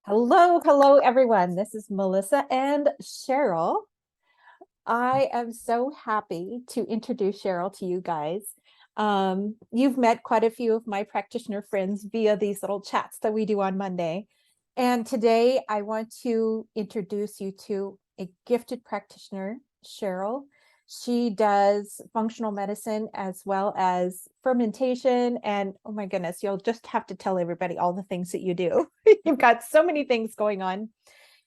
Hello, hello, everyone. This is Melissa and Cheryl. I am so happy to introduce Cheryl to you guys. You've met quite a few of my practitioner friends via these little chats that we do on Monday. And today I want to introduce you to a gifted practitioner, Cheryl. She does functional medicine as well as fermentation. And oh my goodness, you'll just have to tell everybody all the things that you do. You've got so many things going on.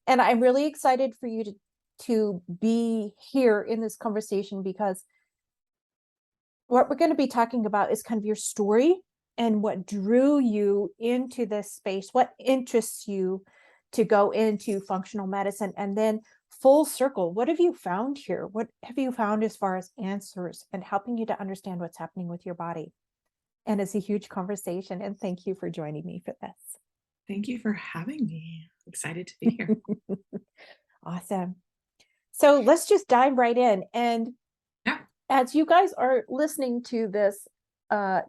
And I'm really excited for you to be here in this conversation because what we're going to be talking about is kind of your story and what drew you into this space, what interests you to go into functional medicine, and then full circle, what have you found here? What have you found as far as answers and helping you to understand what's happening with your body? And it's a huge conversation, and thank you for joining me for this. Thank you for having me. Excited to be here. Awesome. So let's just dive right in. And Yeah. as you guys are listening to this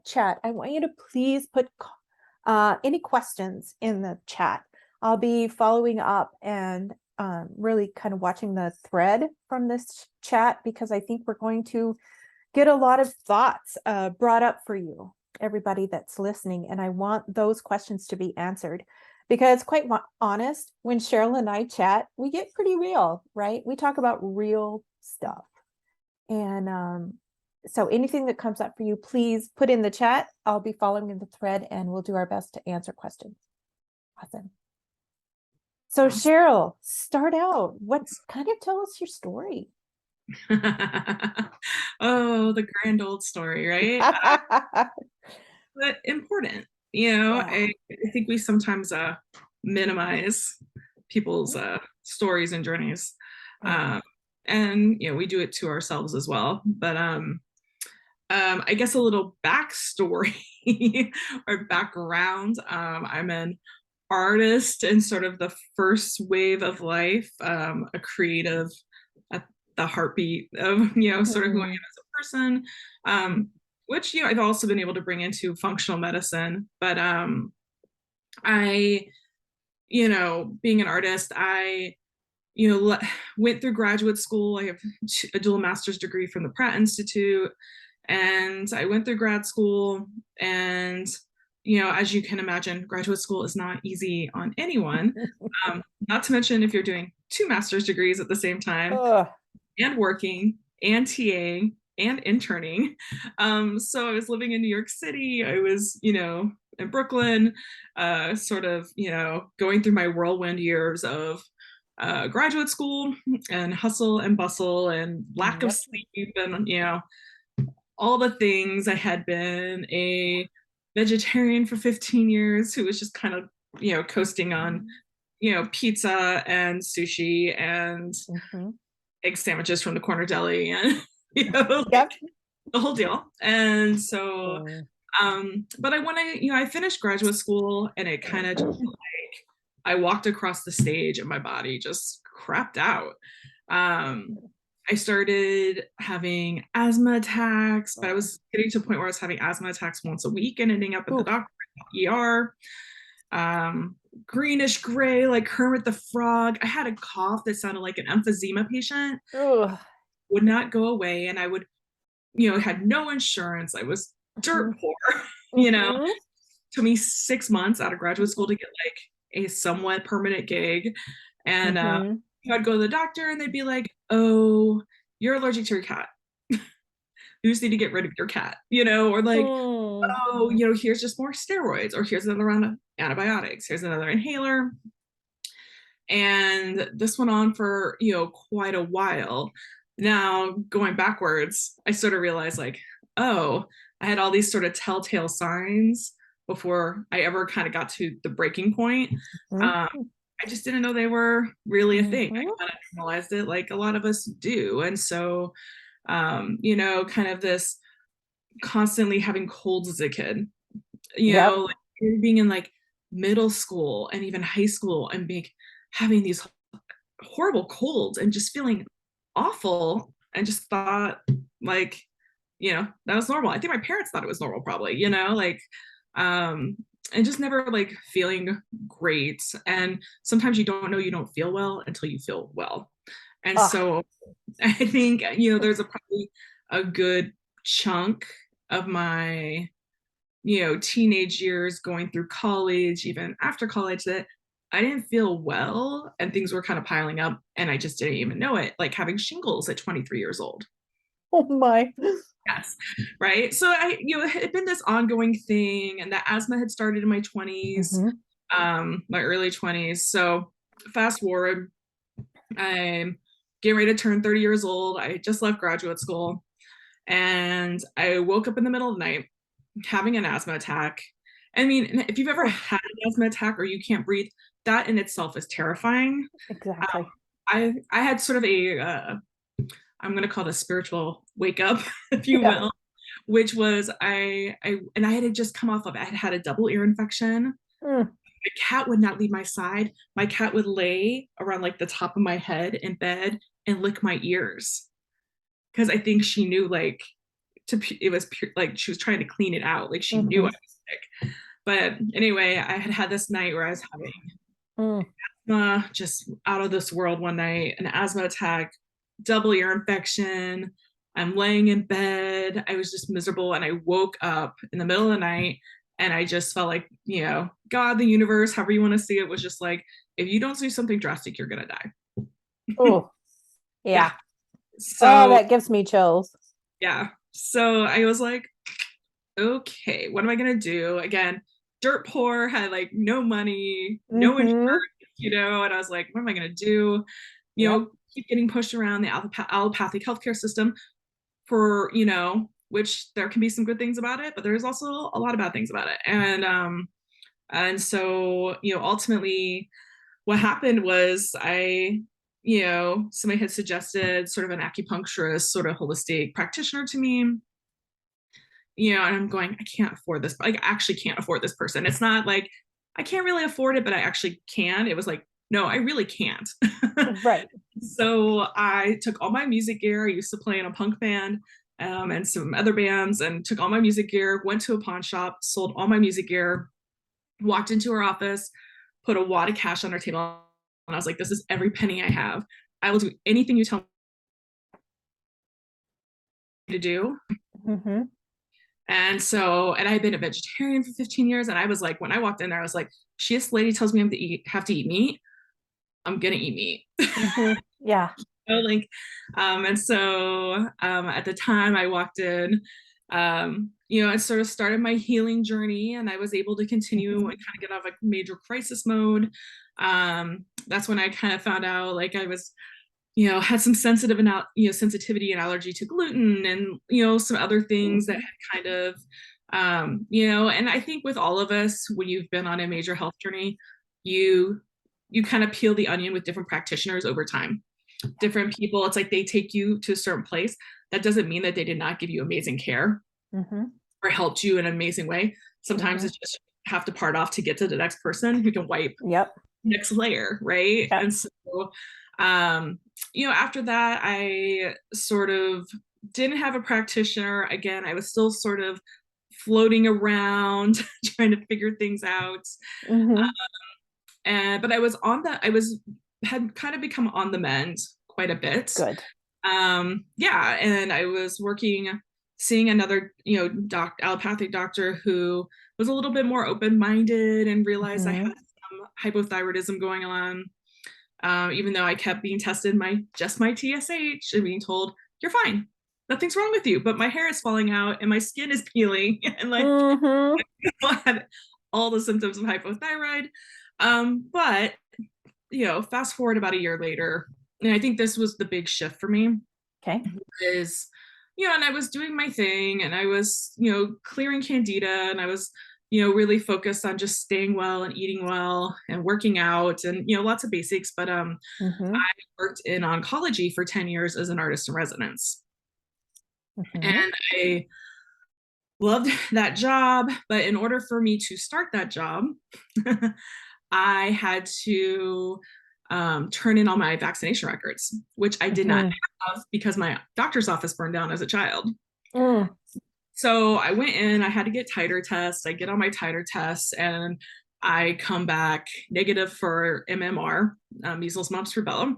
chat, I want you to please put any questions in the chat. I'll be following up and really kind of watching the thread from this chat because I think we're going to get a lot of thoughts brought up for you, everybody that's listening. And I want those questions to be answered because, quite honest, when Cheryl and I chat, we get pretty real, right? We talk about real stuff. And so anything that comes up for you, please put in the chat. I'll be following the thread and we'll do our best to answer questions. Awesome. So Cheryl, start out. Kind of tell us your story. Oh, the grand old story, right? But important. Yeah. I think we sometimes minimize people's stories and journeys. And we do it to ourselves as well. But I guess a little backstory or background. I'm an artist in sort of the first wave of life, a creative at the heartbeat of, sort of who I am as a person, which, I've also been able to bring into functional medicine. But I, being an artist, I went through graduate school. I have a dual master's degree from the Pratt Institute, and I went through grad school. And as you can imagine, graduate school is not easy on anyone. Not to mention if you're doing two master's degrees at the same time, and working and TAing and interning. So I was living in New York City. I was, in Brooklyn, sort of, going through my whirlwind years of graduate school and hustle and bustle and lack of sleep and, all the things. I had been a vegetarian for 15 years who was just kind of, coasting on, pizza and sushi and egg sandwiches from the corner deli and, the whole deal. And so, but I finished graduate school and it kind of just like, I walked across the stage and my body just crapped out. I started having asthma attacks, but I was getting to a point where I was having asthma attacks once a week and ending up at the doctor, ER. Greenish gray, like Kermit the Frog. I had a cough that sounded like an emphysema patient. Would not go away. And I would, had no insurance. I was dirt poor, Took me 6 months out of graduate school to get like a somewhat permanent gig. And I'd go to the doctor and they'd be like, oh, you're allergic to your cat. You just need to get rid of your cat, or like, oh, here's just more steroids, or here's another round of antibiotics, here's another inhaler. And this went on for, quite a while. Now, going backwards, I sort of realized like, oh, I had all these sort of telltale signs before I ever kind of got to the breaking point. I just didn't know they were really a thing. I kind of normalized it like a lot of us do. And so, kind of this constantly having colds as a kid, like being in like middle school and even high school and having these horrible colds and just feeling awful and just thought like, that was normal. I think my parents thought it was normal probably, like, and just never like feeling great. And sometimes you don't know you don't feel well until you feel well. And Oh, so I think, there's probably a good chunk of my, teenage years going through college, even after college, that I didn't feel well and things were kind of piling up and I just didn't even know it, like having shingles at 23 years old. oh my. Yes. Right. So it had been this ongoing thing, and that asthma had started in my 20s, Hmm. my early 20s. So fast forward, I'm getting ready to turn 30 years old. I just left graduate school and I woke up in the middle of the night having an asthma attack. I mean, if you've ever Oh, had an asthma attack or you can't breathe, that in itself is terrifying. exactly. I had sort of I'm going to call it a spiritual wake up, if you Yeah. will, which was I had just come off of, I had had a double ear infection. Mm. My cat would not leave my side. My cat would lay around like the top of my head in bed and lick my ears because I think she knew like it was pure, like she was trying to clean it out, like she knew I Hmm. was sick. But anyway, I had had this night where I was having Mm. just out of this world one night, an asthma attack, double ear infection. I'm laying in bed. I was just miserable. And I woke up in the middle of the night and I just felt like, God, the universe, however you want to see it, was just like, if you don't do something drastic, you're going to die. Oh, Yeah. yeah. Oh, So, that gives me chills. yeah. So I was like, okay, what am I going to do? Again, dirt poor, had like no money, no insurance, Hmm. and I was like, what am I going to do? Yep. Keep getting pushed around the allopathic healthcare system for, which there can be some good things about it, but there's also a lot of bad things about it. And so, ultimately what happened was somebody had suggested sort of an acupuncturist, sort of holistic practitioner to me, and I'm going, I can't afford this. Like, I actually can't afford this person. It's not like I can't really afford it, but I actually can. It was like, no, I really can't. Right. So I took all my music gear. I used to play in a punk band and some other bands, and took all my music gear, went to a pawn shop, sold all my music gear, walked into her office, put a wad of cash on her table. And I was like, this is every penny I have. I will do anything you tell me to do. Hmm. And I had been a vegetarian for 15 years. And I was like, when I walked in there, I was like, this lady tells me have to eat meat. I'm gonna eat meat. Hmm. Yeah. Like, and so at the time I walked in, I sort of started my healing journey, and I was able to continue and Hmm. kind of get out of like major crisis mode. That's when I kind of found out like I was, had some sensitivity and allergy to gluten, and some other things that Hmm. had kind of, and I think with all of us, when you've been on a major health journey, you kind of peel the onion with different practitioners over time. Different people, it's like they take you to a certain place. That doesn't mean that they did not give you amazing care Hmm. or helped you in an amazing way. Sometimes Hmm. it's just have to part off to get to the next person who can wipe Yep. next layer, right? Yep. And so after that I sort of didn't have a practitioner. Again, I was still sort of floating around trying to figure things out. Hmm. And but I was on the I was had kind of become on the mend quite a bit. Good. Yeah, and I was seeing another, allopathic doctor who was a little bit more open-minded and realized I Hmm. had some hypothyroidism going on. Even though I kept being tested my TSH and being told, you're fine. Nothing's wrong with you, but my hair is falling out and my skin is peeling and like Hmm. I had all the symptoms of hypothyroid. But fast forward about a year later, and I think this was the big shift for me Okay. is, and I was doing my thing and I was, clearing candida, and I was, really focused on just staying well and eating well and working out and, lots of basics. But Hmm. I worked in oncology for 10 years as an artist in residence. Hmm. And I loved that job. But in order for me to start that job, I had to turn in all my vaccination records, which I did not Hmm. have because my doctor's office burned down as a child. Mm. So I went in, I had to get titer tests. I get on my titer tests and I come back negative for MMR, measles, mumps, rubella.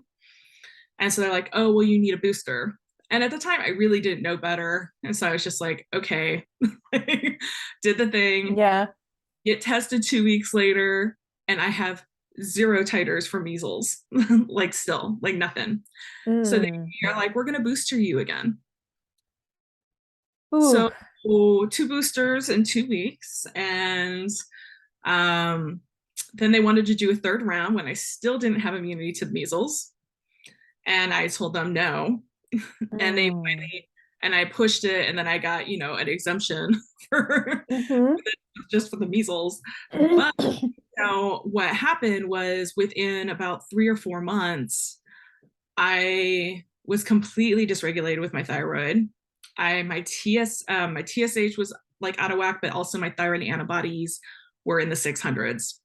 And so they're like, oh, well, you need a booster. And at the time, I really didn't know better. And so I was just like, okay, did the thing, Yeah. get tested 2 weeks later, and I have zero titers for measles, like still, like nothing. So Mm. they're like, we're going to booster you again. Ooh. So 2 boosters in 2 weeks. And um, then they wanted to do a third round when I still didn't have immunity to measles. And I told them no. And they Mm. finally, and I pushed it, and then I got, an exemption for Mm-hmm. just for the measles. But what happened was within about 3 or 4 months, I was completely dysregulated with my thyroid. My TSH was like out of whack, but also my thyroid antibodies were in the 600s.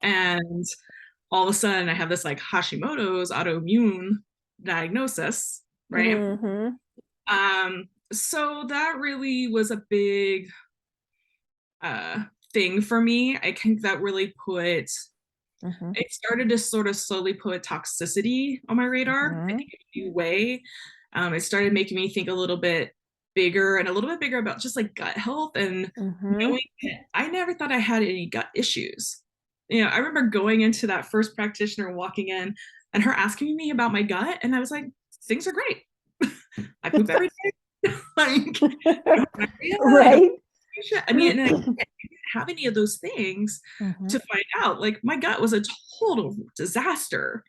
And all of a sudden I have this like Hashimoto's autoimmune diagnosis, right? Mm-hmm. So that really was a big thing for me. I think that really put Mm-hmm. it started to sort of slowly put toxicity on my radar, I Mm-hmm. think in a new way. It started making me think a little bit bigger and a little bit bigger about just like gut health and Mm-hmm. knowing that I never thought I had any gut issues. I remember going into that first practitioner, walking in, and her asking me about my gut, and I was like, things are great. I poop every day. Like, I don't have diarrhea, I don't Right. I mean, and I didn't have any of those things Mm-hmm. to find out. Like my gut was a total disaster.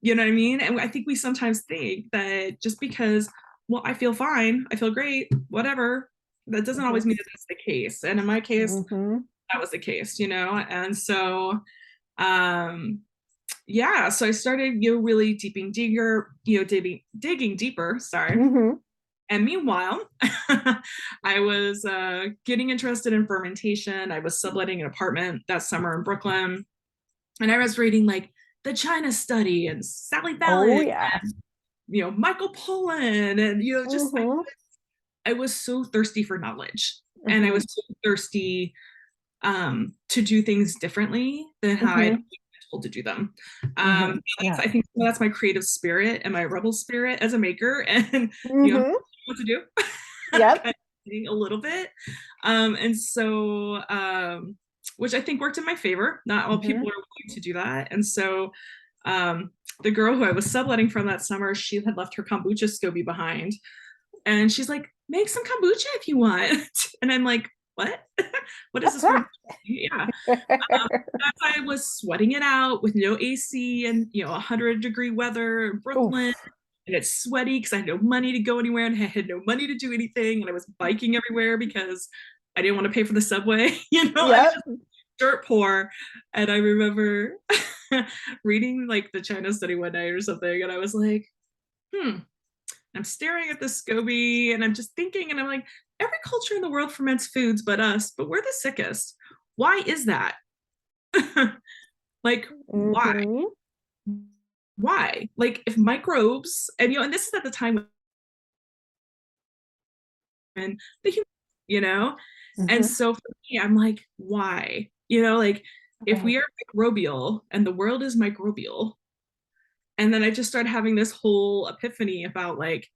You know what I mean? And I think we sometimes think that just because, well, I feel fine, I feel great, whatever, that doesn't Mm-hmm. always mean that that's the case. And in my case, Mm-hmm. that was the case. And so yeah, so I started, really digging deeper, sorry. Mm-hmm. And meanwhile, I was getting interested in fermentation. I was subletting an apartment that summer in Brooklyn. And I was reading like the China Study and Sally Oh Fallon, yeah. Michael Pollan, and just Mm-hmm. I was so thirsty for knowledge, and I Mm-hmm. was so thirsty to do things differently than how I'd Mm-hmm. been told to do them. Mm-hmm. Yeah. I think that's my creative spirit and my rebel spirit as a maker, and Mm-hmm. what to do, kind Yep. of a little bit, and so which I think worked in my favor. Not all Mm-hmm. people are willing to do that, and so um, the girl who I was subletting from that summer, she had left her kombucha SCOBY behind, and she's like, make some kombucha if you want. And I'm like, what? What is this for? Yeah. I was sweating it out with no AC and 100-degree weather in Brooklyn. Oof. And it's sweaty because I had no money to go anywhere and I had no money to do anything. And I was biking everywhere because I didn't want to pay for the subway. I was Yep. just dirt poor. And I remember reading like the China Study one night or something. And I was like, I'm staring at the SCOBY and I'm just thinking, and I'm like, every culture in the world ferments foods but us, but we're the sickest. Why is that? Like, why? Mm-hmm. Why? Like, if microbes, and this is at the time when the human, you know, and Mm-hmm. so for me, I'm like, why? Like, if we Right. are microbial and the world is microbial, and then I just started having this whole epiphany about like,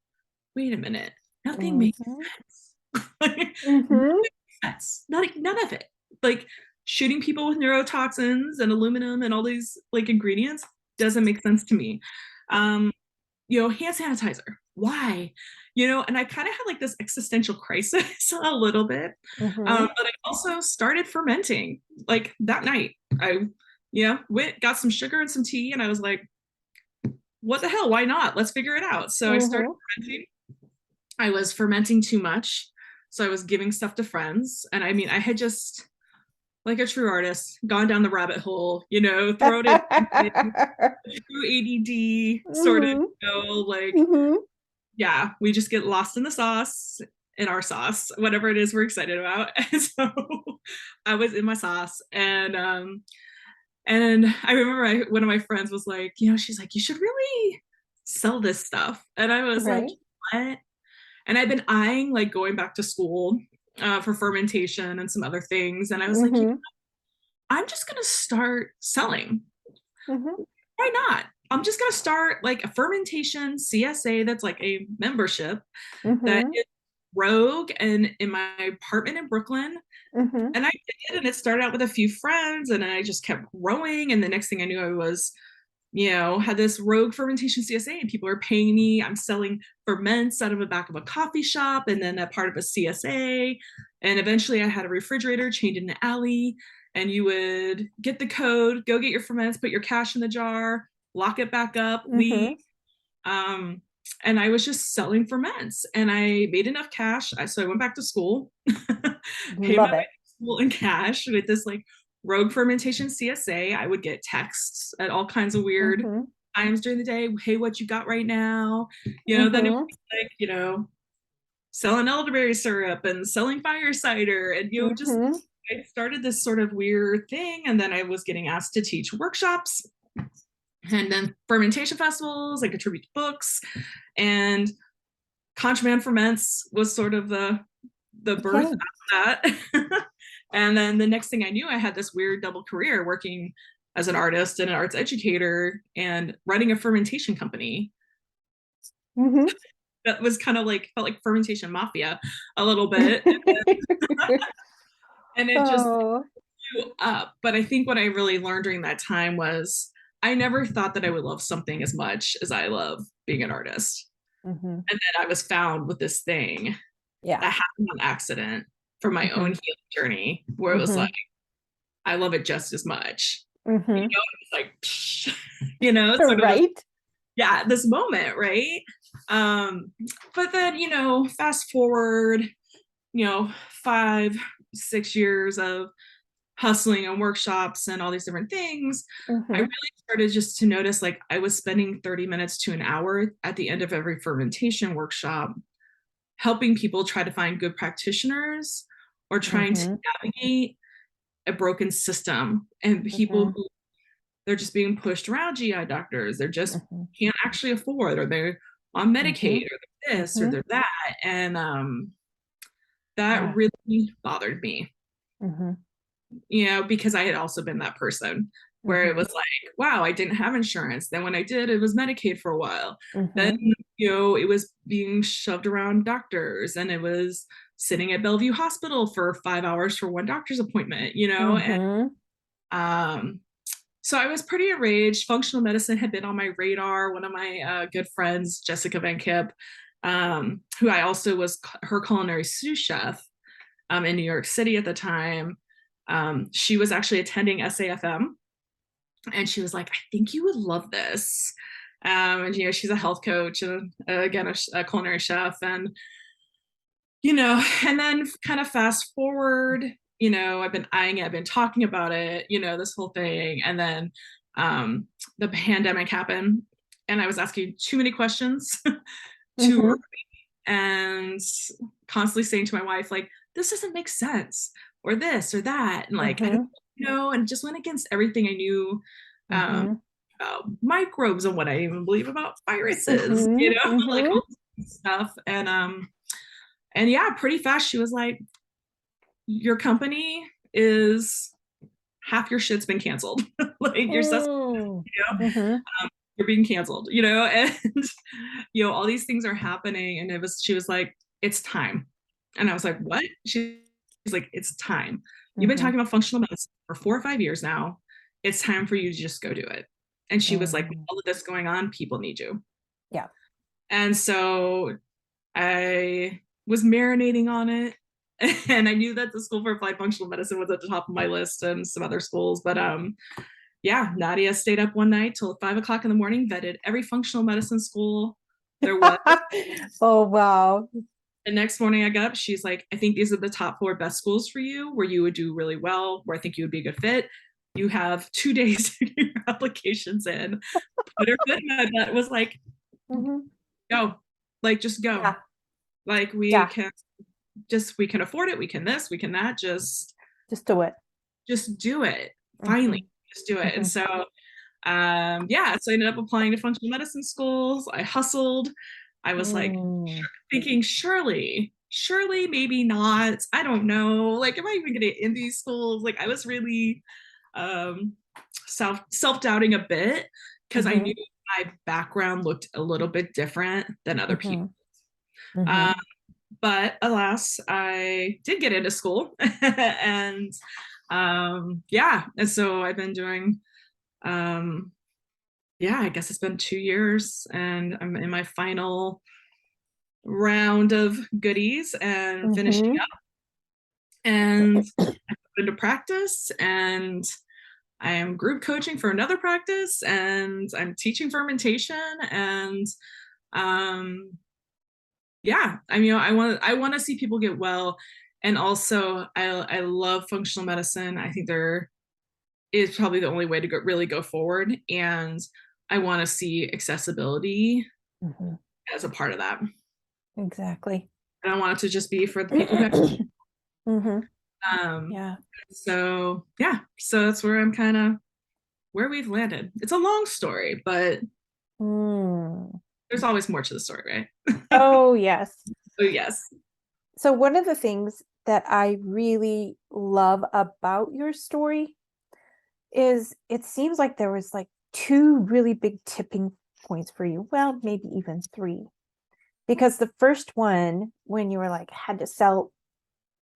wait a minute, nothing makes Mm-hmm. sense. Like, Mm-hmm. sense. None of it. Like shooting people with neurotoxins and aluminum and all these like ingredients doesn't make sense to me. Um, hand sanitizer. Why? And I kind of had like this existential crisis a little bit. Mm-hmm. But I also started fermenting like that night. I went, got some sugar and some tea, and I was like, what the hell? Why not? Let's figure it out. So I started Mm-hmm. fermenting. I was fermenting too much. So I was giving stuff to friends. And I mean, I had just, like a true artist, gone down the rabbit hole, thrown in true ADD sort of, Mm-hmm. like, Mm-hmm. yeah, we just get lost in the sauce, in our sauce, whatever it is we're excited about. And so I was in my sauce. And I remember one of my friends was like, she's like, you should really sell this stuff. And I was like, Right. what? And I've been eyeing like going back to school for fermentation and some other things. And I was like, Mm-hmm. I'm just going to start selling. Mm-hmm. Why not? I'm just going to start like a fermentation CSA that's like a membership that Mm-hmm. is rogue and in my apartment in Brooklyn. Mm-hmm. And I did, and it started out with a few friends, and then I just kept growing. And the next thing I knew, I was, had this rogue fermentation CSA, and people are paying me. I'm selling ferments out of the back of a coffee shop, and then a part of a CSA. And eventually, I had a refrigerator chained in an alley, and you would get the code, go get your ferments, put your cash in the jar, lock it back up, leave. Mm-hmm. Um, and I was just selling ferments, and I made enough cash. So I went back to school, paid my Love way it. to school in cash with this like rogue fermentation CSA. I would get texts at all kinds of weird Mm-hmm. times during the day. Hey, what you got right now? Then it Mm-hmm. would be like, selling elderberry syrup and selling fire cider. And, just Mm-hmm. I started this sort of weird thing. And then I was getting asked to teach workshops and then fermentation festivals, I contribute to books, and Contraband Ferments was sort of the birth Okay. of that. And then the next thing I knew, I had this weird double career working as an artist and an arts educator and running a fermentation company Mm-hmm. that was kind of like felt like fermentation mafia a little bit. And it just Oh. blew up. But I think what I really learned during that time was I never thought that I would love something as much as I love being an artist. Mm-hmm. And then I was found with this thing Yeah. that happened on accident from my own Mm-hmm. healing journey, where it was Mm-hmm. like, I love it just as much. Mm-hmm. It's like, sort of this, Right. yeah, this moment, right? Um, but then, fast forward, 5, 6 years of hustling and workshops and all these different things, I Mm-hmm. really started just to notice like I was spending 30 minutes to an hour at the end of every fermentation workshop helping people try to find good practitioners or trying to Mm-hmm. navigate a broken system and people Mm-hmm. who they're just being pushed around GI doctors. They're just Mm-hmm. can't actually afford, or they're on Mm-hmm. Medicaid, or they're this, or Mm-hmm. they're that. And that Yeah. really bothered me, Mm-hmm. because I had also been that person where it Mm-hmm. was like, wow, I didn't have insurance. Then when I did, it was Medicaid for a while. Then, Mm-hmm. it was being shoved around doctors, and it was sitting at Bellevue Hospital for 5 hours for one doctor's appointment, and Mm-hmm. um, so I was pretty enraged. Functional medicine had been on my radar. One of my good friends, Jessica Van Kip, who I also was her culinary sous chef in New York City at the time. She was actually attending SAFM, and she was like, I think you would love this. And she's a health coach and again a culinary chef, and and then kind of fast forward, I've been eyeing it, I've been talking about it, this whole thing, and then the pandemic happened, and I was asking too many questions too Mm-hmm. early, and constantly saying to my wife like, this doesn't make sense, or this or that, and like I don't Mm-hmm. and just went against everything I knew um, Mm-hmm. about microbes and what I even believe about viruses, Mm-hmm. like Mm-hmm. all this stuff. And yeah, pretty fast she was like, your company is half your shit's been canceled. Like your stuff, Mm. Mm-hmm. you're being canceled, and all these things are happening. And she was like, it's time. And I was like, what? She's like, it's time. You've been Mm-hmm. talking about functional medicine for 4 or 5 years now. It's time for you to just go do it. And she was like, with Mm. all of this going on, people need you. Yeah. And so I was marinating on it. And I knew that the School for Applied Functional Medicine was at the top of my list and some other schools. But yeah, Nadia stayed up one night till 5 o'clock in the morning, vetted every functional medicine school there was. Oh, wow. The next morning I got up, she's like, I think these are the top 4 best schools for you, where you would do really well, where I think you would be a good fit. You have 2 days to get your applications in. Put her foot in my butt, was like, Mm-hmm. go. Like, just go. Yeah. Like Yeah. we can afford it, we can this, we can that, Just do it. just do it. Mm-hmm. Finally, just do it. And Mm-hmm. so yeah, so I ended up applying to functional medicine schools. I hustled. I was like Mm. thinking, surely surely, maybe not. I don't know. Like, am I even gonna in these schools? Like, I was really um self-doubting a bit because I Mm-hmm. knew my background looked a little bit different than other people. Mm-hmm. Mm-hmm. Um, but alas, I did get into school and yeah, and so I've been doing yeah, I guess it's been 2 years and I'm in my final round of goodies and finishing Mm-hmm. up and I put into practice and I am group coaching for another practice and I'm teaching fermentation and um yeah, I mean I want to see people get well and also I love functional medicine. I think there is probably the only way to really go forward and I want to see accessibility Mm-hmm. as a part of that. Exactly. I don't want it to just be for the people who have Mm-hmm. um Yeah. so yeah, so that's where I'm kind of where we've landed. It's a long story, but Mm. there's always more to the story, right? Oh, yes. So yes. So one of the things that I really love about your story is it seems like there was like two really big tipping points for you. Well, maybe even three. Because the first one, when you were like, had to sell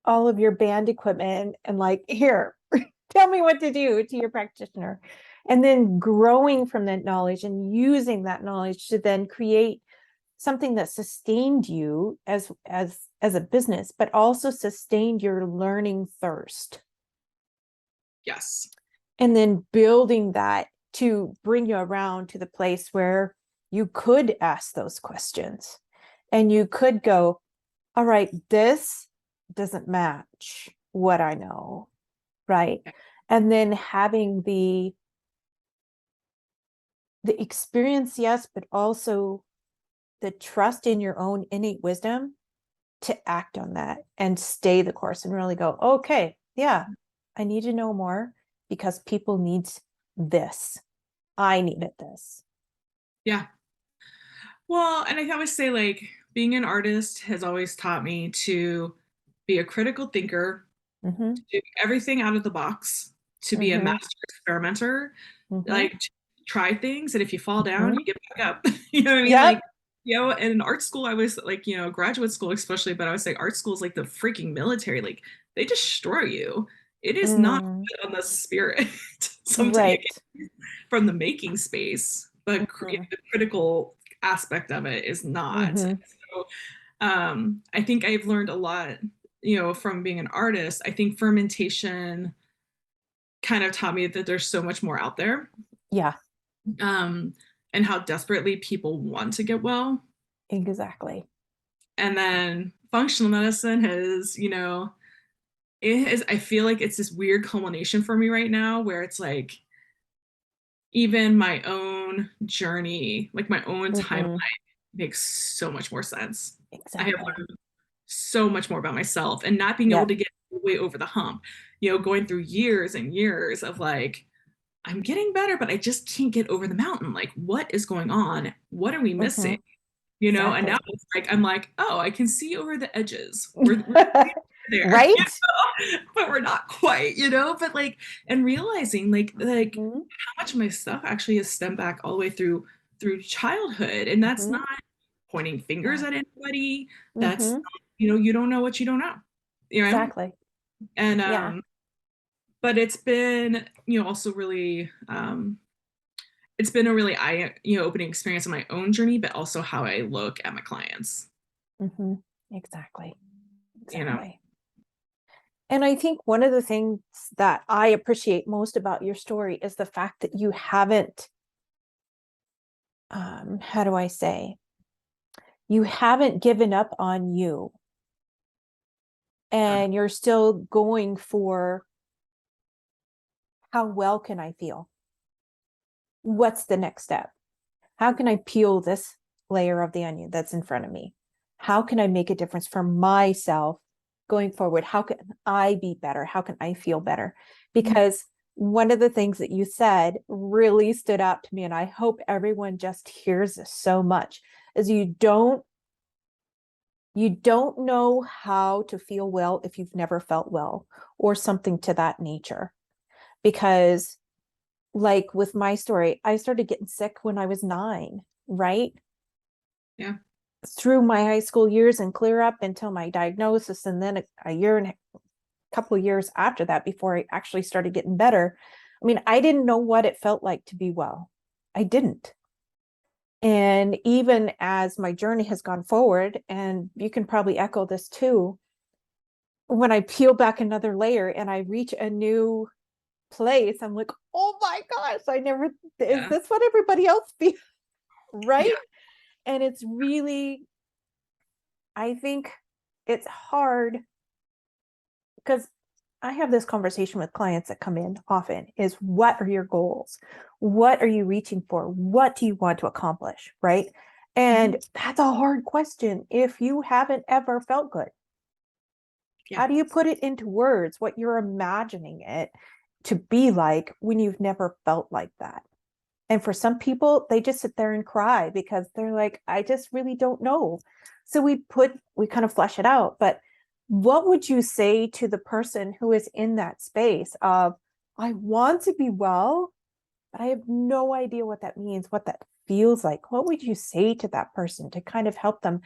all of your band equipment and like, here, tell me what to do to your practitioner. And then growing from that knowledge and using that knowledge to then create something that sustained you as a business, but also sustained your learning thirst. Yes. And then building that to bring you around to the place where you could ask those questions and you could go, all right, this doesn't match what I know, right? And then having the experience, yes, but also the trust in your own innate wisdom to act on that and stay the course and really go, okay, yeah, I need to know more because people need this. I needed this. Yeah. Well, and I always say like being an artist has always taught me to be a critical thinker, Mm-hmm. to do everything out of the box, to be a Mm-hmm. master experimenter, Mm-hmm. like to try things and if you fall down, Mm-hmm. you get back up. You know what I mean? Yep. Like, in art school I was like, graduate school especially, but I would say art school is like the freaking military. Like they destroy you. It is not Mm, good on the spirit. Sometimes right. from the making space, but Mm-hmm. the critical aspect of it is not. Mm-hmm. So I think I've learned a lot, from being an artist. I think fermentation kind of taught me that there's so much more out there, Yeah, um, and how desperately people want to get well. exactly. And then functional medicine it is, I feel like it's this weird culmination for me right now where it's like, even my own journey, like my own timeline Mm-hmm. makes so much more sense. I have Exactly. learned so much more about myself and not being able Yep. to get way over the hump, going through years and years of like, I'm getting better, but I just can't get over the mountain. Like, what is going on? What are we Mm-hmm. missing? And now Exactly. it's like, I'm like, oh, I can see over the edges. We're there, Right? but we're not quite, but like, and realizing like Mm-hmm. how much of my stuff actually is stemmed back all the way through childhood. And that's Mm-hmm. not pointing fingers Yeah. at anybody. That's Mm-hmm. you don't know what you don't know. You know? Exactly. And Yeah. but it's been, also really it's been a really eye, opening experience in my own journey, but also how I look at my clients. Mm-hmm. Exactly. You know. Exactly. And I think one of the things that I appreciate most about your story is the fact that you haven't, how do I say, you haven't given up on you Yeah. and you're still going for how well can I feel? What's the next step? How can I peel this layer of the onion that's in front of me? How can I make a difference for myself going forward? How can I be better? How can I feel better? Because one of the things that you said really stood out to me, and I hope everyone just hears this so much, is you don't You don't know how to feel well if you've never felt well, or something to that nature. Because, like with my story, I started getting sick when I was 9, right? Yeah. Through my high school years and clear up until my diagnosis, and then a year and a couple of years after that before I actually started getting better. I mean, I didn't know what it felt like to be well. I didn't. And even as my journey has gone forward, and you can probably echo this too, when I peel back another layer and I reach a new place, I'm like, oh my gosh, I never, is Yeah. this what everybody else feels? Right? Yeah. And it's really, I think it's hard because I have this conversation with clients that come in often is, what are your goals? What are you reaching for? What do you want to accomplish? Right. And that's a hard question if you haven't ever felt good. Yeah. How do you put it into words, what you're imagining it to be like when you've never felt like that? And for some people, they just sit there and cry because they're like, I just really don't know. So we kind of flesh it out. But what would you say to the person who is in that space of, I want to be well, but I have no idea what that means, what that feels like? What would you say to that person to kind of help them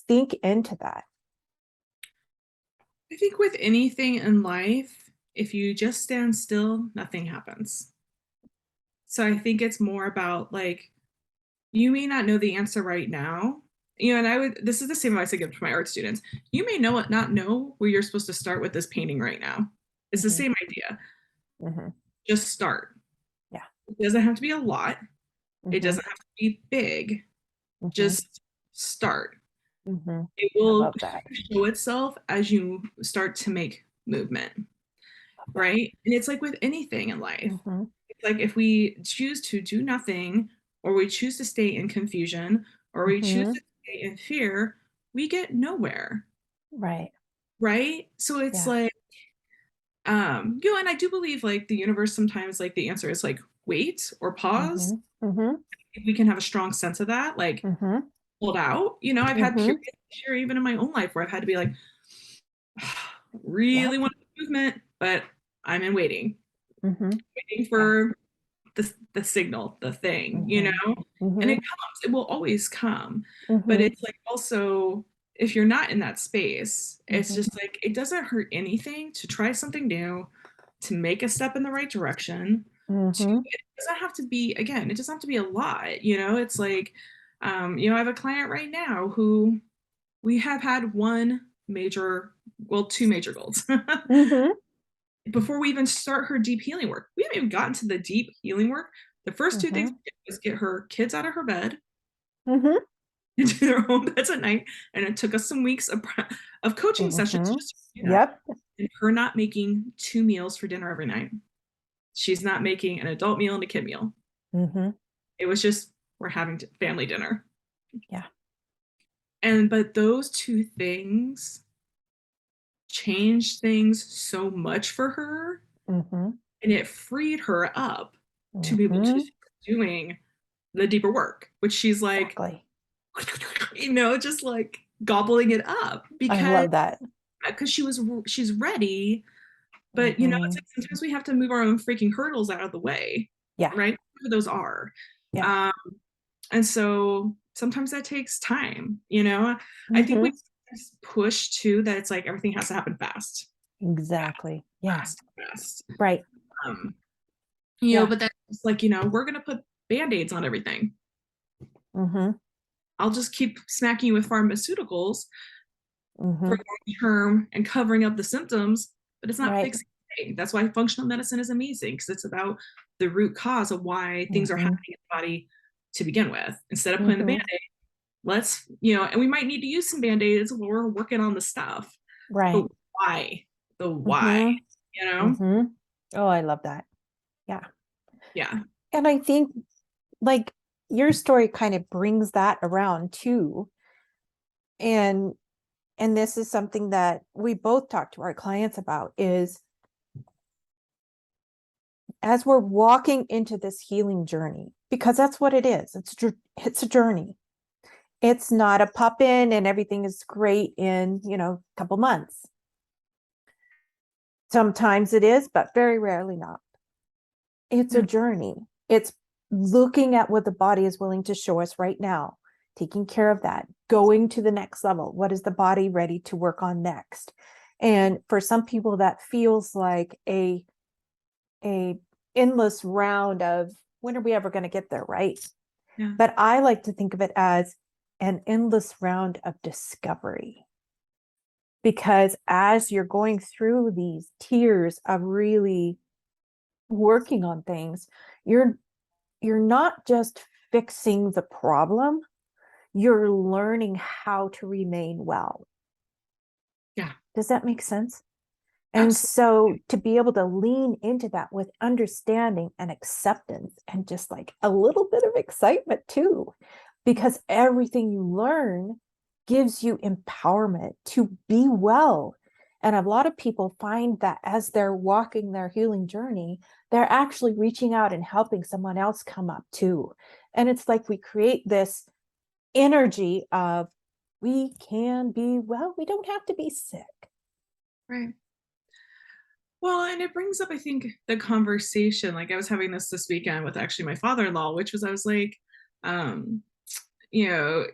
think into that? I think with anything in life, if you just stand still, nothing happens. So I think it's more about like, you may not know the answer right now. And this is the same advice I give to my art students. You may not know where you're supposed to start with this painting right now. It's the Mm-hmm. same idea. Mm-hmm. Just start. Yeah. It doesn't have to be a lot. It Mm-hmm. doesn't have to be big. Mm-hmm. Just start. Mm-hmm. It I will love that. show itself as you start to make movement, Love that. right? And it's like with anything in life. Mm-hmm. It's like if we choose to do nothing, or we choose to stay in confusion, or we choose Mm-hmm. to stay in fear, we get nowhere, Right. right? So it's Yeah. like, and I do believe like the universe sometimes like the answer is like wait or pause. Mm-hmm. Mm-hmm. If we can have a strong sense of that, like Mm-hmm. hold out. I've had Mm-hmm. periods this year, even in my own life, where I've had to be like, really Yep. want movement, but I'm in Mm-hmm. waiting Yeah. for the signal, the thing, Mm-hmm. and Mm-hmm. it comes. It will always come, but Mm-hmm. it's like also if you're not in that space, it's Mm-hmm. just like it doesn't hurt anything to try something new, to make a step in the right direction. Mm-hmm. It doesn't have to be again. It doesn't have to be a lot. It's like, I have a client right now who we have had two major goals. Mm-hmm. Before we even start her deep healing work. We haven't even gotten to the deep healing work. The first two things Mm-hmm. we did was get her kids out of her bed Mm-hmm. into their own beds at night. And it took us some weeks of coaching sessions Mm-hmm. just to do that. Yep. And her not making 2 meals for dinner every night. She's not making an adult meal and a kid meal. Mm-hmm. It was just, we're having family dinner. Yeah. But those two things changed things so much for her, Mm-hmm. and it freed her up to be able to Mm-hmm. start doing the deeper work, which she's like, Exactly. just like gobbling it up I because love that. she's ready. But it's Mm-hmm. like sometimes we have to move our own freaking hurdles out of the way, Yeah. right? Whatever those are. Yeah. Um, and so sometimes that takes time. I think we Mm-hmm. push too that it's like everything has to happen fast, Exactly. Yeah. fast, fast. Right. Um, Yeah. but then it's like, we're gonna put band-aids on everything. Mm-hmm. I'll just keep smacking you with pharmaceuticals Mm-hmm. for long term and covering up the symptoms, but it's not Right. fixing anything. That's why functional medicine is amazing, because it's about the root cause of why things are Mm-hmm. happening in the body to begin with. Instead of putting the Mm-hmm. band-aid, and we might need to use some band-aids while we're working on the stuff. But Right. why? The why, Mm-hmm. you know? Mm-hmm. Oh, I love that. Yeah. Yeah. And I think like your story kind of brings that around too. And this is something that we both talk to our clients about is as we're walking into this healing journey, because that's what it is. It's a journey. It's not a pop in and everything is great in, a couple months. Sometimes it is, but very rarely not. It's a Yeah. journey. It's looking at what the body is willing to show us right now, taking care of that, going to the next level. What is the body ready to work on next? And for some people, that feels like a endless round of when are we ever going to get there, right? Yeah. But I like to think of it as an endless round of discovery. Because as you're going through these tiers of really working on things, you're not just fixing the problem, you're learning how to remain well. Yeah. Does that make sense? And so Absolutely. to be able to lean into that with understanding and acceptance and just like a little bit of excitement too, because everything you learn gives you empowerment to be well. And a lot of people find that as they're walking their healing journey, they're actually reaching out and helping someone else come up too. And it's like we create this energy of we can be well, we don't have to be sick. Right. Well, and it brings up, I think, the conversation. Like I was having this weekend with actually my father-in-law, which was I was like, um, you know,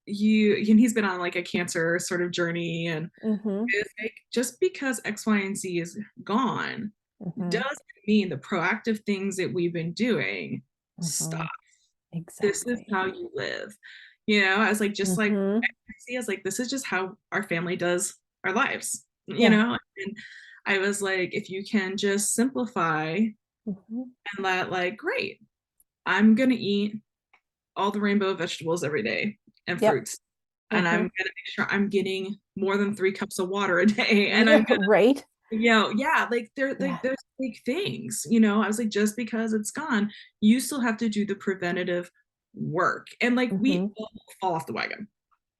and he's been on like a cancer sort of journey, and Mm-hmm. it's like just because X, Y, and Z is gone Mm-hmm. doesn't mean the proactive things that we've been doing Mm-hmm. stop. This is Exactly. how you live. I was like, just like Mm-hmm. I was like, this is just how our family does our lives, Yeah. And I was like, if you can just simplify Mm-hmm. and let like, great, I'm gonna eat all the rainbow vegetables every day and Yep. fruits. And I'm Mm-hmm. gonna make sure I'm getting more than 3 cups of water a day. And I'm Yeah, gonna, right. yeah, like Yeah. there's big things, I was like, just because it's gone, you still have to do the preventative work. And like we Mm-hmm. all fall off the wagon,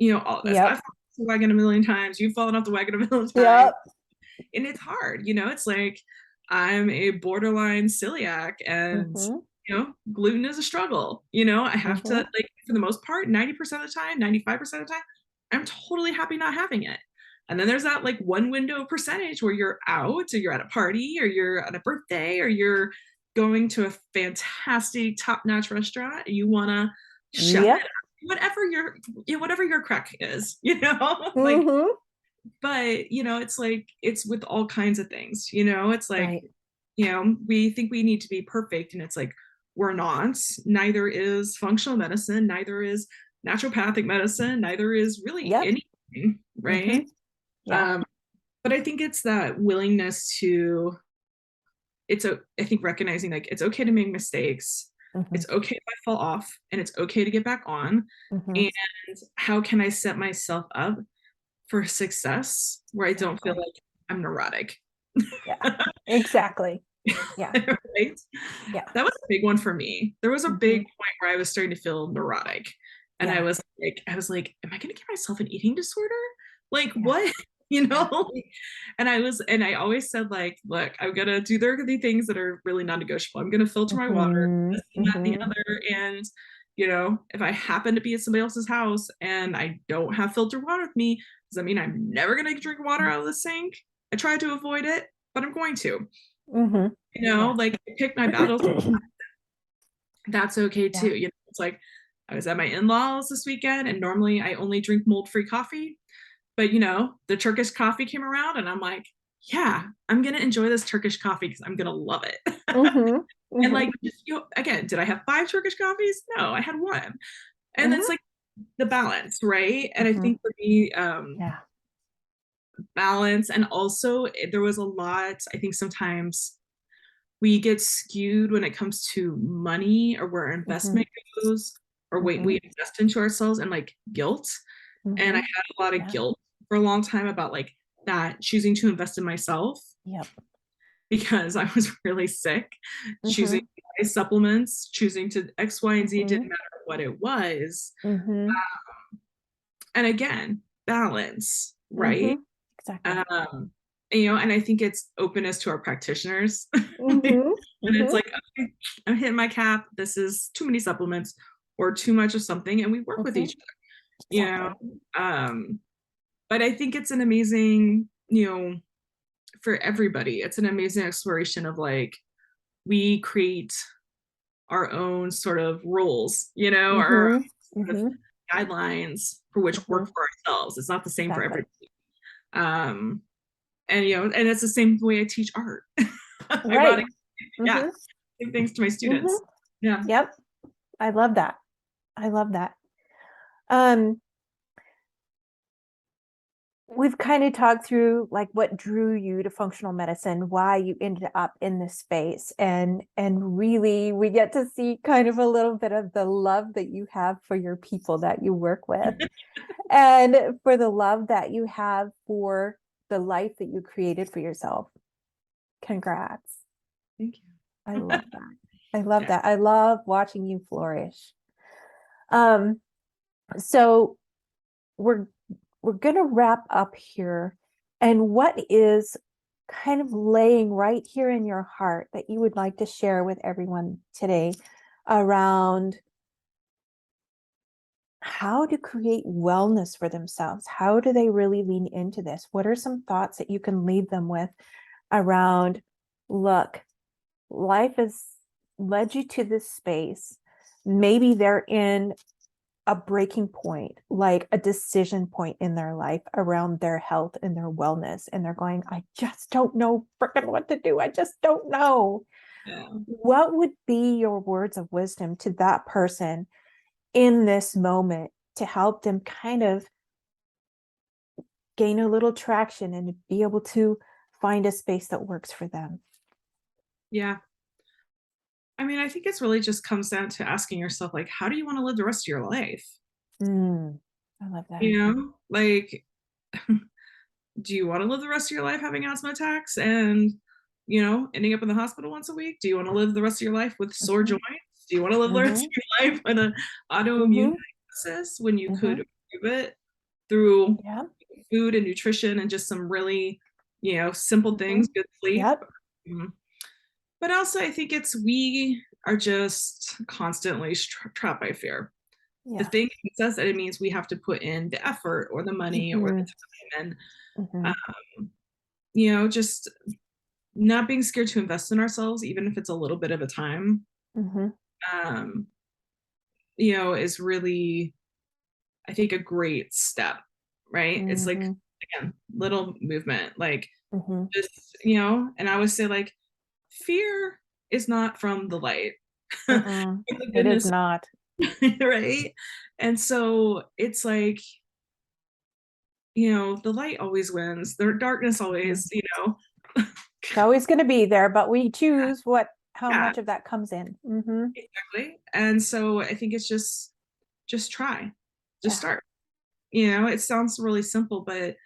all of us. I've Yep. fallen off the wagon a million times, you've fallen off the wagon a million times. Yep. And it's hard, it's like I'm a borderline celiac, and Mm-hmm. gluten is a struggle. I have to, Mm-hmm. like, for the most part, 90% of the time, 95% of the time, I'm totally happy not having it. And then there's that like one window percentage where you're out, or you're at a party, or you're at a birthday, or you're going to a fantastic top-notch restaurant and you want to shell it Yep. out, whatever your crack is, like, Mm-hmm. but it's like it's with all kinds of things, it's like, Right. we think we need to be perfect, and it's like we're not. Neither is functional medicine, neither is naturopathic medicine, neither is really Yep. anything, Mm-hmm. right? Yeah. um but I think it's that willingness to, I think recognizing like it's okay to make mistakes, Mm-hmm. it's okay if I fall off, and it's okay to get back on. Mm-hmm. And how can I set myself up for success where I don't feel Exactly. like I'm neurotic. Yeah. Exactly. Yeah. Right? Yeah. That was a big one for me. There was a big Mm-hmm. point where I was starting to feel neurotic. And Yeah. I was like, am I gonna give myself an eating disorder? Like Yeah. what? Yeah. And I always said, like, look, I'm gonna do, there are gonna be things that are really non-negotiable. I'm gonna filter my water, Mm-hmm. this and that and the Mm-hmm. other. And if I happen to be at somebody else's house and I don't have filtered water with me, does that mean I'm never gonna drink water out of the sink? I try to avoid it, but I'm going to. Mm-hmm. Yeah. Like I pick my battles. That's okay Yeah. too. It's like I was at my in-laws this weekend, and normally I only drink mold-free coffee. But the Turkish coffee came around, and I'm like, yeah, I'm gonna enjoy this Turkish coffee because I'm gonna love it. Mm-hmm. And Mm-hmm. like, just, again, did I have 5 Turkish coffees? No, I had one. And it's Mm-hmm. like the balance, right? And I Mm-hmm. think for me, Yeah. balance, and also there was a lot. I think sometimes we get skewed when it comes to money, or where our Mm-hmm. investment goes, or Mm-hmm. we invest into ourselves, and like guilt. And I Mm-hmm. had a lot of Yeah. guilt for a long time about like that, choosing to invest in myself Yep. because I was really sick, choosing Mm-hmm. to buy supplements, choosing to X, Y, and Z, Mm-hmm. didn't matter what it was. Mm-hmm. And again, balance, Mm-hmm. right? Exactly. Um, and I think it's openness to our practitioners. Mm-hmm. And it's Mm-hmm. like, okay, I'm hitting my cap. This is too many supplements or too much of something. And we work with Mm-hmm. each other. you know. Exactly. But I think it's an amazing, for everybody, it's an amazing exploration of like, we create our own sort of rules, our Mm-hmm. own sort of Mm-hmm. guidelines for which Mm-hmm. work for ourselves. It's not the same for Exactly. everybody. Um, and and it's the same way I teach art. Right. Ironic, yeah, Mm-hmm. same things to my Mm-hmm. students. Yeah. Yep. I love that. I love that. Um, we've kind of talked through like what drew you to functional medicine, why you ended up in this space, and really we get to see kind of a little bit of the love that you have for your people that you work with, and for the love that you have for the life that you created for yourself. Congrats. Thank I you. love that. I love Yeah. that. I love watching you flourish. Um, so we're we're gonna wrap up here. And what is kind of laying right here in your heart that you would like to share with everyone today around how to create wellness for themselves? How do they really lean into this? What are some thoughts that you can leave them with around, look, life has led you to this space. Maybe they're in a breaking point, like a decision point in their life around their health and their wellness. And they're going, I just don't know freaking what to do. I just don't know. Yeah. What would be your words of wisdom to that person in this moment to help them kind of gain a little traction and be able to find a space that works for them? Yeah. I mean, I think it's really just comes down to asking yourself, like, how do you want to live the rest of your life? Mm, I love that. Like, do you want to live the rest of your life having asthma attacks and, ending up in the hospital once a week? Do you want to live the rest of your life with sore Mm-hmm, joints? Do you want to live the rest mm-hmm, of your life with an autoimmune mm-hmm, diagnosis when you mm-hmm. could improve it through Yeah. food and nutrition and just some really, simple Mm-hmm. things, good sleep? Yep. Mhm. But also, I think we are just constantly trapped by fear. The Yeah. thing says that it means we have to put in the effort or the money or Mm-hmm, the time, mm-hmm, and just not being scared to invest in ourselves, even if it's a little bit of a time, mm-hmm, um, is really, I think, a great step, right? It's like, mm-hmm, again, little movement, like mm-hmm. just, and I would say, like, fear is not from the light. Mm-mm. From the It is goodness, not. right? And so it's like, the light always wins, the darkness Mhm. always, It's always going to be there, but we choose how yeah, much of that comes in. Mm-hmm. exactly. And so I think it's just try, just Yeah. start. It sounds really simple, but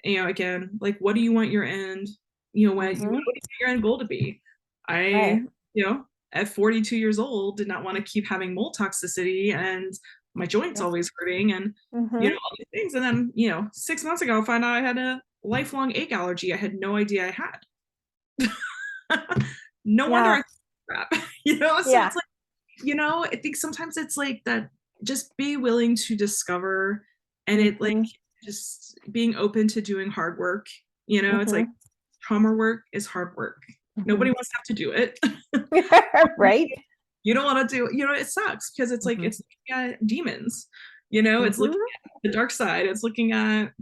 again, like, what do you want your end, when you Mm-hmm. what do you want your end goal to be? I, Right. at 42 years old, did not want to keep having mold toxicity and my joints Yep. always hurting and, Mm-hmm. all these things. And then, 6 months ago, I found out I had a lifelong ache allergy I had no idea I had. No wonder Yeah. I crap. So Yeah. it's like, I think sometimes it's like that, just be willing to discover, and it, like, Mm-hmm. just being open to doing hard work. It's like Mm-hmm. trauma work is hard work. Mm-hmm. Nobody wants to have to do it. Right. You don't want to do, it sucks because it's like, Mm-hmm. it's looking at demons, it's looking Mm-hmm. at the dark side, it's looking at,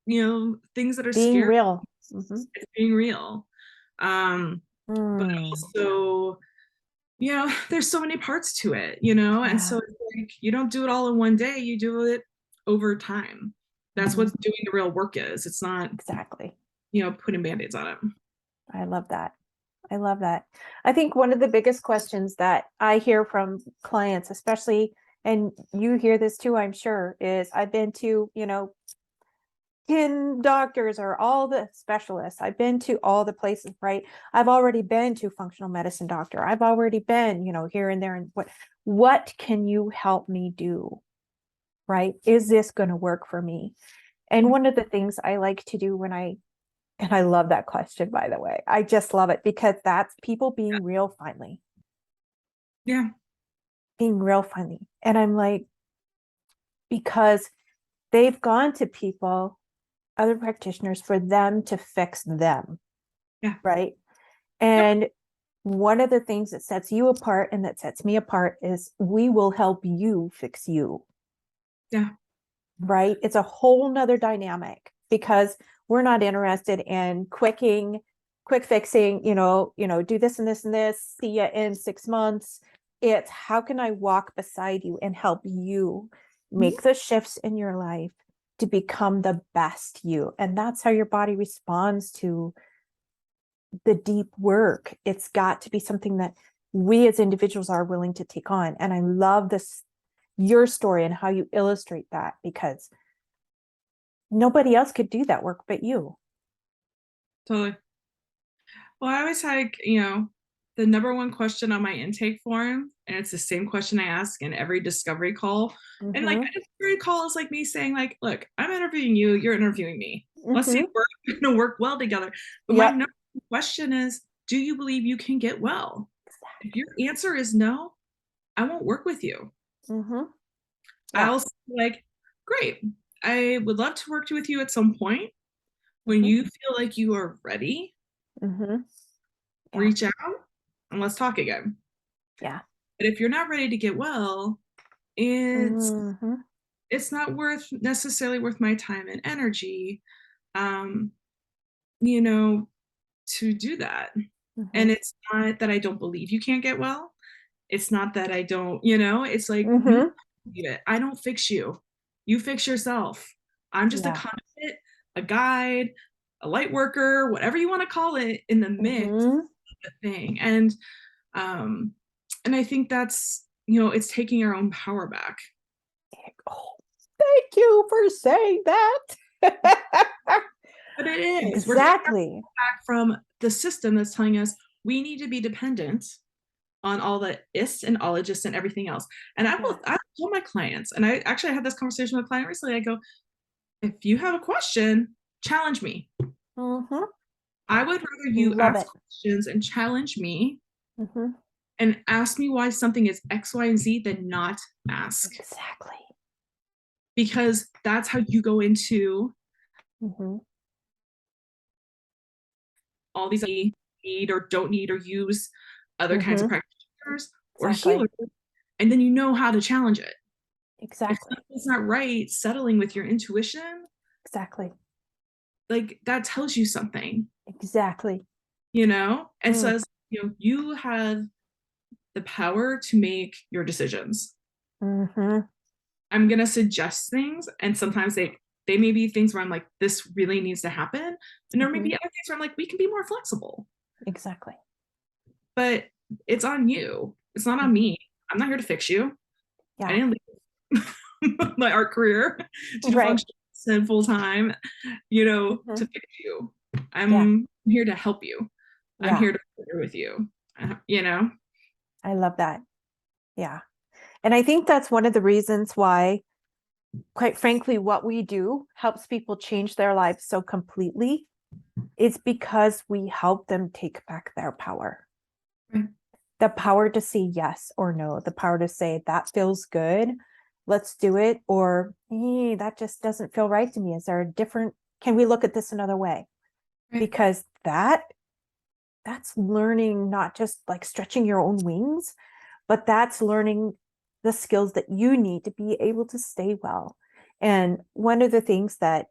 things that are Being scary, real. Mm-hmm. it's being real. But Mm. also, there's so many parts to it, and so Yeah. it's like, you don't do it all in one day, you do it over time. That's Mm-hmm. what doing the real work is. It's not, Exactly. putting band-aids on it. I love that. I love that. I think one of the biggest questions that I hear from clients, especially, and you hear this too, I'm sure, is I've been to, 10 doctors or all the specialists. I've been to all the places, right? I've already been to functional medicine doctor. I've already been, here and there. And what can you help me do? Right? Is this going to work for me? And one of the things I like to do and I love that question, by the way. I just love it because that's people being real finally, Yeah. being real funny. And I'm like, because they've gone to people, other practitioners, for them to fix them. Yeah. Right. Yep. And one of the things that sets you apart and that sets me apart is we will help you fix you. Yeah. Right. It's a whole nother dynamic because we're not interested in quick fixing, do this and this and this, see you in 6 months. It's how can I walk beside you and help you make the shifts in your life to become the best you. And that's how your body responds to the deep work. It's got to be something that we as individuals are willing to take on. And I love this, your story and how you illustrate that, because nobody else could do that work but you. Totally. Well, I always like, the number one question on my intake form, and it's the same question I ask in every discovery call. And like Mm-hmm. a discovery call is like me saying, like, look, I'm interviewing you, you're interviewing me. Let's see Mm-hmm. if we're gonna work well together. But my Yep. number one question is, do you believe you can get well? If your answer is no, I won't work with you. Mm-hmm. Yeah. I'll say, like, great. I would love to work with you at some point. When Mm-hmm. you feel like you are ready, Mm-hmm. Yeah. reach out and let's talk again. Yeah. But if you're not ready to get well, it's Mm-hmm. it's not necessarily worth my time and energy, um, you know, to do that. Mm-hmm. And it's not that I don't believe you can't get well. It's not that I don't, it's like you Mm-hmm. believe it. I don't fix you. You fix yourself. I'm just a Yeah. conduit, a guide, a light worker, whatever you want to call it in the mix Mm-hmm. of the thing. Um and I think that's, it's taking our own power back. Oh, thank you for saying that. But it is. We're taking our Exactly. power back from the system that's telling us we need to be dependent on all the ists and ologists and everything else. And Yeah. I told my clients, and I actually had this conversation with a client recently. I go, if you have a question, challenge me. Mm-hmm. I would rather you Love ask it. questions and challenge me Mm-hmm. and ask me why something is X, Y, and Z than not ask. Exactly. Because that's how you go into Mm-hmm. all these need or don't need or use other kinds of Mm-hmm. practitioners or Exactly. healers, and then you know how to challenge it. If Exactly. something's not right, settling with your intuition, Exactly. like that tells you something, Exactly. and Mm. says, you have the power to make your decisions. Mm-hmm. I'm gonna suggest things, and sometimes they may be things where I'm like, this really needs to happen, and there may Mm-hmm. be other things where I'm like, we can be more flexible. Exactly. But it's on you. It's not on Mm-hmm. me. I'm not here to fix you. I Yeah. didn't leave my art career to do Right. function full time, Mm-hmm. to fix you. Yeah. I'm here to help you. I'm Yeah. here to partner with you. You know? I love that. Yeah. And I think that's one of the reasons why, quite frankly, what we do helps people change their lives so completely. It's because we help them take back their power. Right. The power to say yes or no, the power to say that feels good, let's do it, or hey, that just doesn't feel right to me. Is there a different, can we look at this another way? Right. Because that's learning, not just like stretching your own wings, but that's learning the skills that you need to be able to stay well. And one of the things that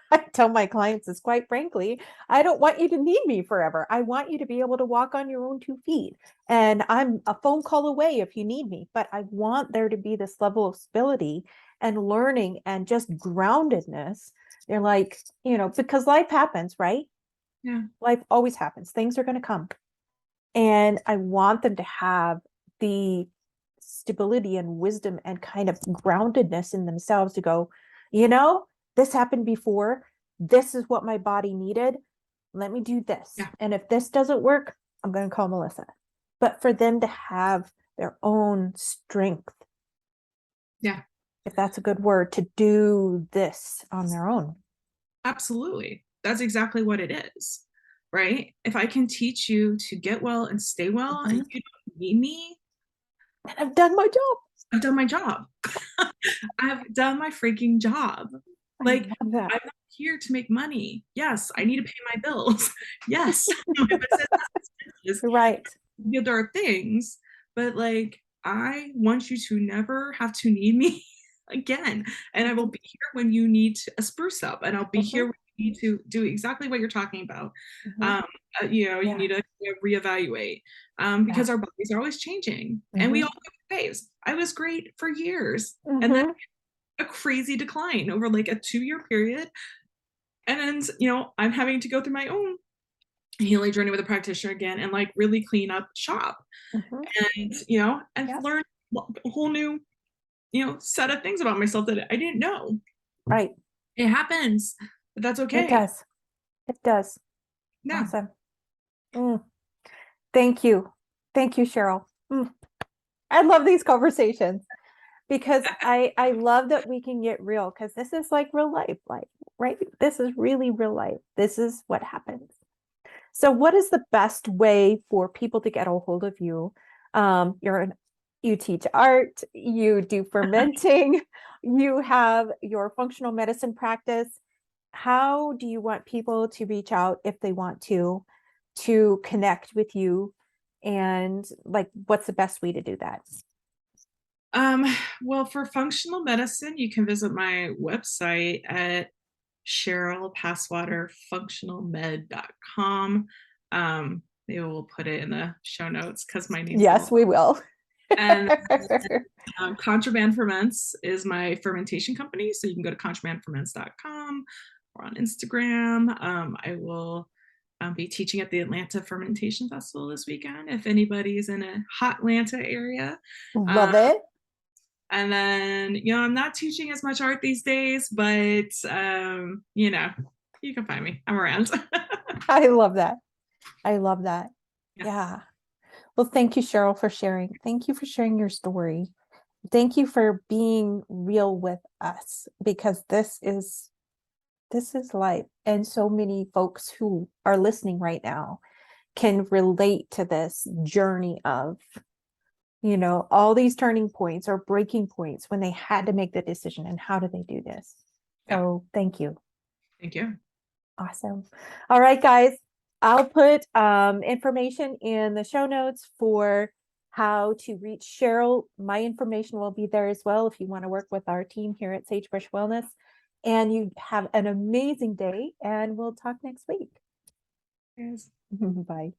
I tell my clients is, quite frankly, I don't want you to need me forever. I want you to be able to walk on your own 2 feet. And I'm a phone call away if you need me. But I want there to be this level of stability and learning and just groundedness. They're like, because life happens, right? Yeah. Life always happens. Things are going to come. And I want them to have the stability and wisdom and kind of groundedness in themselves to go, this happened before. This is what my body needed. Let me do this. Yeah. And if this doesn't work, I'm going to call Melissa. But for them to have their own strength, Yeah. if that's a good word, to do this on their own. Absolutely. That's exactly what it is. Right? If I can teach you to get well and stay well, Mm-hmm. and you don't need me, And I've done my job. I've done my job. I've done my freaking job. I Like, love that. I'm not here to make money. Yes, I need to pay my bills. Yes, my business has expenses. Right. There are things, but like, I want you to never have to need me again. And I will be here when you need a spruce up, and I'll be here Mhm, when you need to do exactly what you're talking about. mhm. Um, you Yeah. need to reevaluate, Yeah. because our bodies are always changing, and we Mhm, all go through waves. I was great for years, and then mhm. a crazy decline over like a 2-year period. And then, I'm having to go through my own healing journey with a practitioner again and like really clean up shop. Mhm. And, I've Yeah. learned a whole new, set of things about myself that I didn't know. Right. It happens, but that's It okay. does. It does. Yeah. Awesome. Mm. Thank you. Thank you, Cheryl. Mm. I love these conversations because I love that we can get real because this is like real life, like, right? This is really real life. This is what happens. So what is the best way for people to get a hold of you? You teach art, you do fermenting, you have your functional medicine practice. How do you want people to reach out if they want to connect with you? And like, what's the best way to do that? Um, well, for functional medicine, you can visit my website at CherylPasswaterFunctionalMed.com. They will put it in the show notes because my name's Yes, all. we will. And Contraband Ferments is my fermentation company. So you can go to contrabandferments.com or on Instagram. I will be teaching at the Atlanta Fermentation Festival this weekend if anybody's in a hot Atlanta area. Love it. And then, I'm not teaching as much art these days, but, you can find me. I'm around. I love that. I love that. Yeah. Yeah. Well, thank you, Cheryl, for sharing. Thank you for sharing your story. Thank you for being real with us because this is life. And so many folks who are listening right now can relate to this journey of, all these turning points or breaking points when they had to make the decision and how do they do this? Yeah. So thank you. Thank you. Awesome. All right, guys. I'll put information in the show notes for how to reach Cheryl. My information will be there as well if you want to work with our team here at Sagebrush Wellness. And you have an amazing day, and we'll talk next week. Yes. Bye.